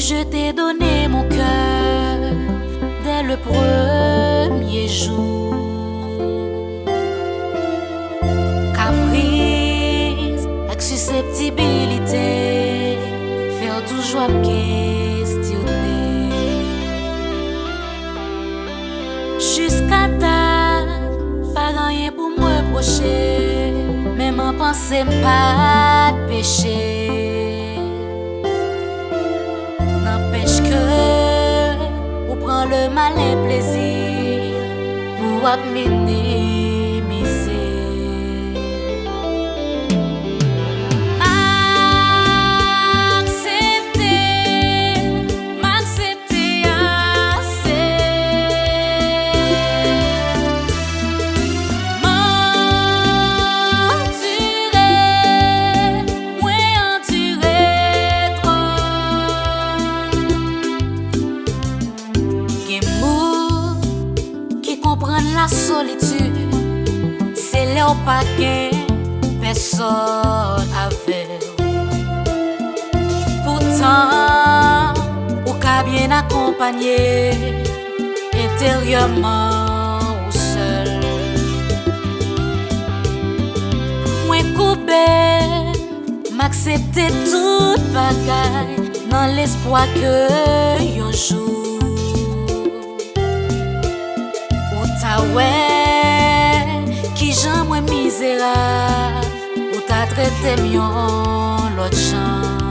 je t'ai donné mon cœur dès le premier jour. Caprice avec susceptibilité, faire toujours me questionner. Jusqu'à tard, pas rien pour me reprocher, même en pensée pas de péché. N'empêche que ou prend le malin plaisir pour minimiser. M'accepter assez. M'endurer, ouais, endurer trop. Gen mou qui comprennent la solitude, c'est leur paquet, personne avec. Pourtant, ou qu'a bien accompagné, intérieurement ou seul. Moi coupé, m'accepter toute bagaille, dans l'espoir que un jour ou ta ouais, qui j'en moins misérable, ou ta traité mieux l'autre gens.